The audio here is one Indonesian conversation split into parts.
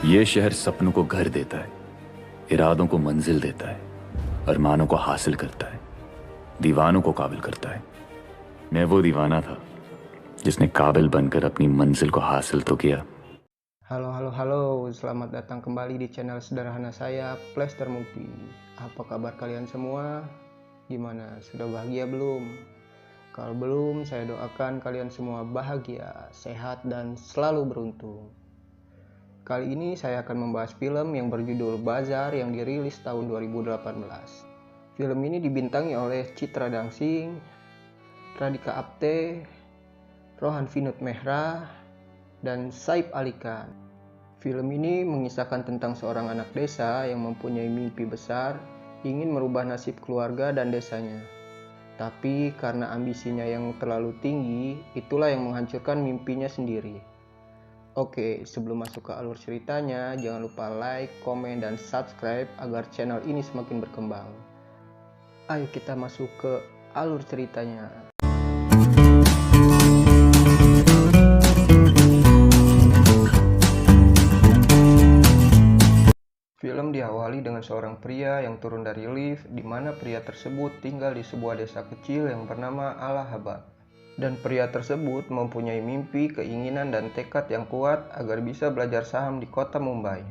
ये शहर सपनों को घर देता है, इरादों को मंजिल देता है, अरमानों को हासिल करता है, दीवानों को काबिल करता है। मैं वो दीवाना था जिसने काबिल बनकर अपनी मंजिल को हासिल तो किया। Halo, selamat datang kembali di channel sederhana saya, Plaster Movie. Apa kabar kalian semua? Gimana, sudah bahagia belum? Kalau belum, saya doakan kalian semua bahagia, sehat, dan selalu beruntung. Kali ini saya akan membahas film yang berjudul Bazar yang dirilis tahun 2018. Film ini dibintangi oleh Citra Dangsing, Radhika Apte, Rohan Vinod Mehra, dan Saif Ali Khan. Film ini mengisahkan tentang seorang anak desa yang mempunyai mimpi besar, ingin merubah nasib keluarga dan desanya. Tapi karena ambisinya yang terlalu tinggi, itulah yang menghancurkan mimpinya sendiri. Oke, sebelum masuk ke alur ceritanya, jangan lupa like, komen, dan subscribe agar channel ini semakin berkembang. Ayo kita masuk ke alur ceritanya. Film diawali dengan seorang pria yang turun dari lift, di mana pria tersebut tinggal di sebuah desa kecil yang bernama Allahabad. Dan pria tersebut mempunyai mimpi, keinginan, dan tekad yang kuat agar bisa belajar saham di kota Mumbai.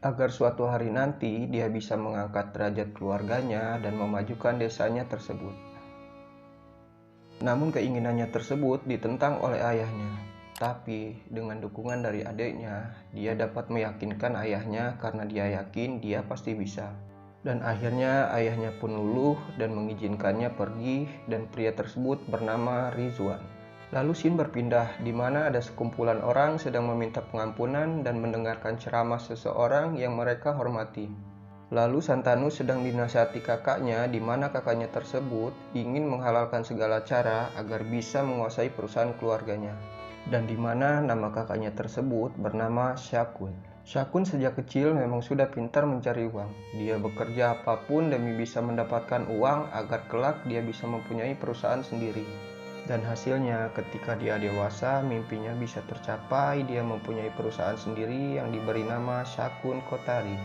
Agar suatu hari nanti dia bisa mengangkat derajat keluarganya dan memajukan desanya tersebut. Namun keinginannya tersebut ditentang oleh ayahnya. Tapi dengan dukungan dari adiknya, dia dapat meyakinkan ayahnya karena dia yakin dia pasti bisa. Dan akhirnya ayahnya pun luluh dan mengizinkannya pergi, dan pria tersebut bernama Rizwan. Lalu scene berpindah di mana ada sekumpulan orang sedang meminta pengampunan dan mendengarkan ceramah seseorang yang mereka hormati. Lalu Santanu sedang dinasihati kakaknya, di mana kakaknya tersebut ingin menghalalkan segala cara agar bisa menguasai perusahaan keluarganya. Dan di mana nama kakaknya tersebut bernama Syakun. Syakun sejak kecil memang sudah pintar mencari uang. Dia bekerja apapun demi bisa mendapatkan uang agar kelak dia bisa mempunyai perusahaan sendiri. Dan hasilnya ketika dia dewasa, mimpinya bisa tercapai. Dia mempunyai perusahaan sendiri yang diberi nama Syakun Kotari.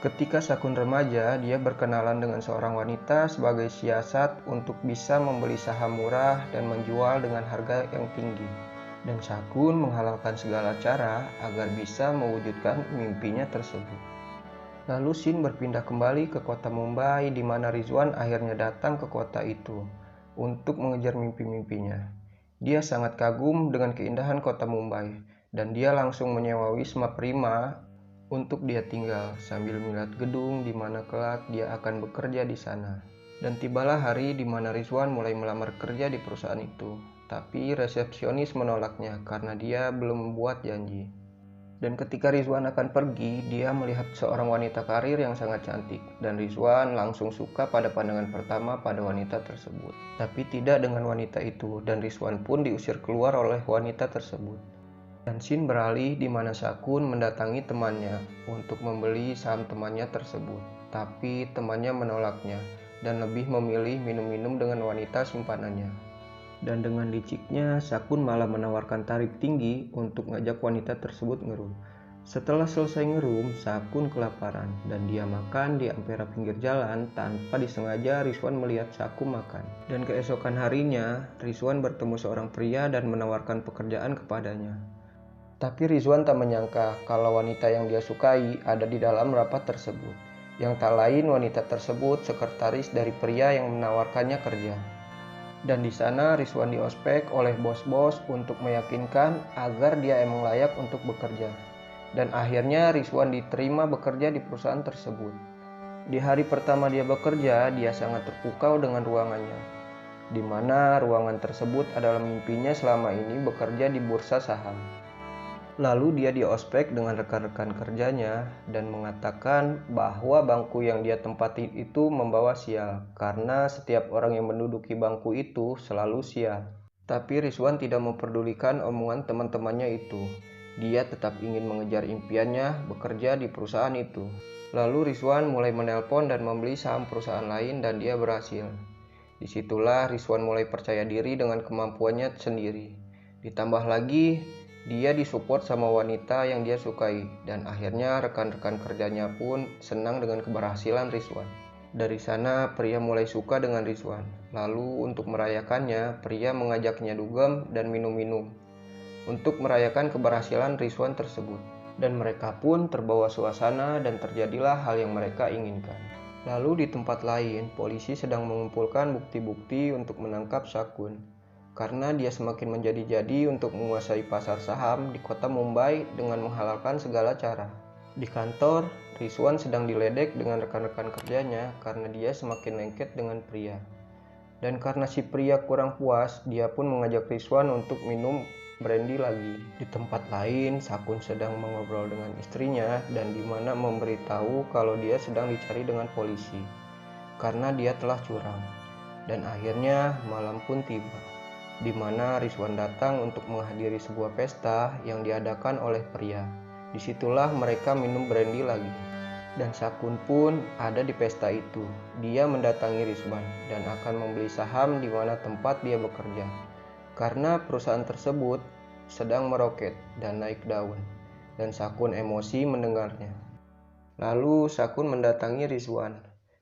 Ketika Syakun remaja, dia berkenalan dengan seorang wanita sebagai siasat untuk bisa membeli saham murah dan menjual dengan harga yang tinggi. Dan Syakun menghalalkan segala cara agar bisa mewujudkan mimpinya tersebut. Lalu scene berpindah kembali ke kota Mumbai, di mana Rizwan akhirnya datang ke kota itu untuk mengejar mimpi-mimpinya. Dia sangat kagum dengan keindahan kota Mumbai, dan dia langsung menyewa Wisma Prima untuk dia tinggal sambil melihat gedung di mana kelak dia akan bekerja di sana. Dan tibalah hari di mana Rizwan mulai melamar kerja di perusahaan itu. Tapi resepsionis menolaknya karena dia belum membuat janji. Dan ketika Rizwan akan pergi, dia melihat seorang wanita karir yang sangat cantik. Dan Rizwan langsung suka pada pandangan pertama pada wanita tersebut. Tapi tidak dengan wanita itu, dan Rizwan pun diusir keluar oleh wanita tersebut. Dan scene beralih di mana Syakun mendatangi temannya untuk membeli saham temannya tersebut. Tapi temannya menolaknya dan lebih memilih minum-minum dengan wanita simpanannya. Dan dengan liciknya, Syakun malah menawarkan tarif tinggi untuk ngajak wanita tersebut ngerum. Setelah selesai ngerum, Syakun kelaparan dan dia makan di ampera pinggir jalan tanpa disengaja. Rizwan melihat Syakun makan. Dan keesokan harinya, Rizwan bertemu seorang pria dan menawarkan pekerjaan kepadanya. Tapi Rizwan tak menyangka kalau wanita yang dia sukai ada di dalam rapat tersebut. Yang tak lain wanita tersebut sekretaris dari pria yang menawarkannya kerja. Dan di sana Rizwan diospek oleh bos-bos untuk meyakinkan agar dia emang layak untuk bekerja. Dan akhirnya Rizwan diterima bekerja di perusahaan tersebut. Di hari pertama dia bekerja, dia sangat terpukau dengan ruangannya, di mana ruangan tersebut adalah mimpinya selama ini bekerja di bursa saham. Lalu dia diospek dengan rekan-rekan kerjanya dan mengatakan bahwa bangku yang dia tempati itu membawa sial karena setiap orang yang menduduki bangku itu selalu sial. Tapi Rizwan tidak memperdulikan omongan teman-temannya itu. Dia tetap ingin mengejar impiannya bekerja di perusahaan itu. Lalu Rizwan mulai menelpon dan membeli saham perusahaan lain dan dia berhasil. Disitulah Rizwan mulai percaya diri dengan kemampuannya sendiri. Ditambah lagi, Dia disupport sama wanita yang dia sukai, dan akhirnya rekan-rekan kerjanya pun senang dengan keberhasilan Rizwan. Dari sana, pria mulai suka dengan Rizwan. Lalu, untuk merayakannya, pria mengajaknya dugem dan minum-minum untuk merayakan keberhasilan Rizwan tersebut. Dan mereka pun terbawa suasana dan terjadilah hal yang mereka inginkan. Lalu di tempat lain, polisi sedang mengumpulkan bukti-bukti untuk menangkap Shakun. Karena dia semakin menjadi-jadi untuk menguasai pasar saham di kota Mumbai dengan menghalalkan segala cara. Di kantor, Rizwan sedang diledek dengan rekan-rekan kerjanya karena dia semakin lengket dengan pria. Dan karena si pria kurang puas, dia pun mengajak Rizwan untuk minum brandy lagi. Di tempat lain, Shakun sedang mengobrol dengan istrinya dan dimana memberitahu kalau dia sedang dicari dengan polisi karena dia telah curang. Dan akhirnya malam pun tiba, di mana Rizwan datang untuk menghadiri sebuah pesta yang diadakan oleh pria. Disitulah mereka minum brandy lagi. Dan Shakun pun ada di pesta itu. Dia mendatangi Rizwan dan akan membeli saham di mana tempat dia bekerja. Karena perusahaan tersebut sedang meroket dan naik daun. Dan Shakun emosi mendengarnya. Lalu Shakun mendatangi Rizwan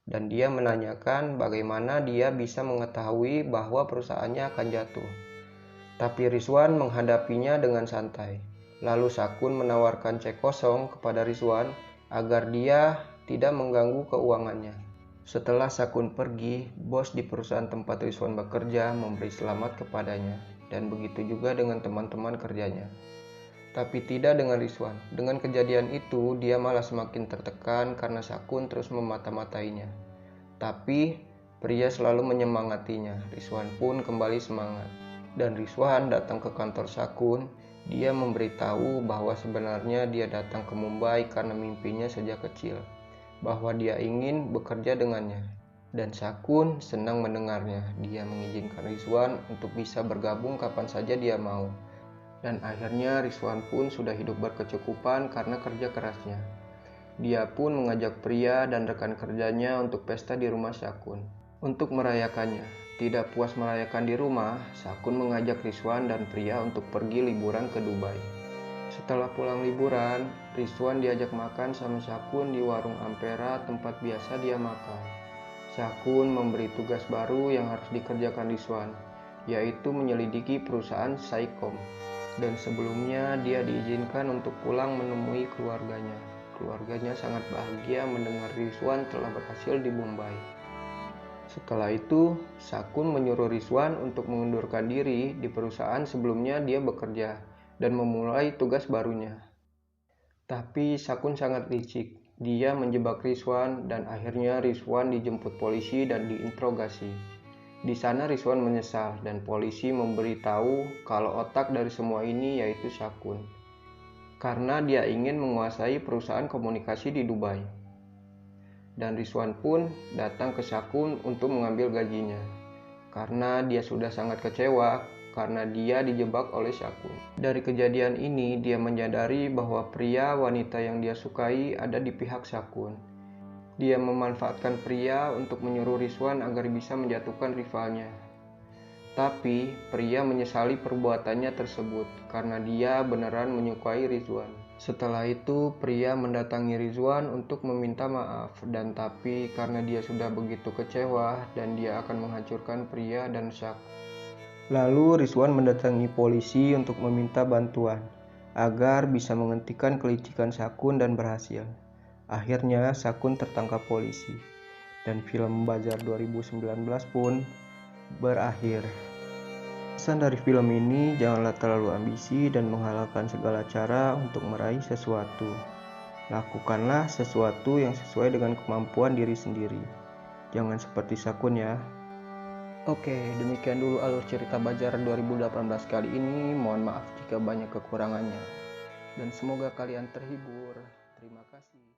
dan dia menanyakan bagaimana dia bisa mengetahui bahwa perusahaannya akan jatuh. Tapi Rizwan menghadapinya dengan santai. Lalu Shakun menawarkan cek kosong kepada Rizwan agar dia tidak mengganggu keuangannya. Setelah Shakun pergi, bos di perusahaan tempat Rizwan bekerja memberi selamat kepadanya, dan begitu juga dengan teman-teman kerjanya. Tapi tidak dengan Rizwan. Dengan kejadian itu, dia malah semakin tertekan karena Shakun terus memata-matainya. Tapi pria selalu menyemangatinya. Rizwan pun kembali semangat. Dan Rizwan datang ke kantor Shakun. Dia memberitahu bahwa sebenarnya dia datang ke Mumbai karena mimpinya sejak kecil, bahwa dia ingin bekerja dengannya. Dan Shakun senang mendengarnya. Dia mengizinkan Rizwan untuk bisa bergabung kapan saja dia mau. Dan akhirnya Rizwan pun sudah hidup berkecukupan karena kerja kerasnya. Dia pun mengajak pria dan rekan kerjanya untuk pesta di rumah Shakun. Untuk merayakannya, tidak puas merayakan di rumah, Shakun mengajak Rizwan dan pria untuk pergi liburan ke Dubai. Setelah pulang liburan, Rizwan diajak makan sama Shakun di warung Ampera tempat biasa dia makan. Shakun memberi tugas baru yang harus dikerjakan Rizwan, yaitu menyelidiki perusahaan Saicom. Dan sebelumnya dia diizinkan untuk pulang menemui keluarganya. Keluarganya sangat bahagia mendengar Rizwan telah berhasil di Mumbai. Setelah itu, Shakun menyuruh Rizwan untuk mengundurkan diri di perusahaan sebelumnya dia bekerja dan memulai tugas barunya. Tapi Shakun sangat licik. Dia menjebak Rizwan dan akhirnya Rizwan dijemput polisi dan diinterogasi. Di sana Rizwan menyesal dan polisi memberitahu kalau otak dari semua ini yaitu Shakun. Karena dia ingin menguasai perusahaan komunikasi di Dubai. Dan Rizwan pun datang ke Shakun untuk mengambil gajinya. Karena dia sudah sangat kecewa karena dia dijebak oleh Shakun. Dari kejadian ini dia menyadari bahwa pria wanita yang dia sukai ada di pihak Shakun. Dia memanfaatkan pria untuk menyuruh Rizwan agar bisa menjatuhkan rivalnya. Tapi pria menyesali perbuatannya tersebut karena dia beneran menyukai Rizwan. Setelah itu pria mendatangi Rizwan untuk meminta maaf dan tapi karena dia sudah begitu kecewa dan dia akan menghancurkan pria dan Shakun. Lalu Rizwan mendatangi polisi untuk meminta bantuan agar bisa menghentikan kelicikan Shakun dan berhasil. Akhirnya Shakun tertangkap polisi dan film Bazar 2019 pun berakhir. Pesan dari film ini, janganlah terlalu ambisi dan menghalalkan segala cara untuk meraih sesuatu. Lakukanlah sesuatu yang sesuai dengan kemampuan diri sendiri. Jangan seperti Shakun ya. Oke, demikian dulu alur cerita Bazar 2018 kali ini. Mohon maaf jika banyak kekurangannya. Dan semoga kalian terhibur. Terima kasih.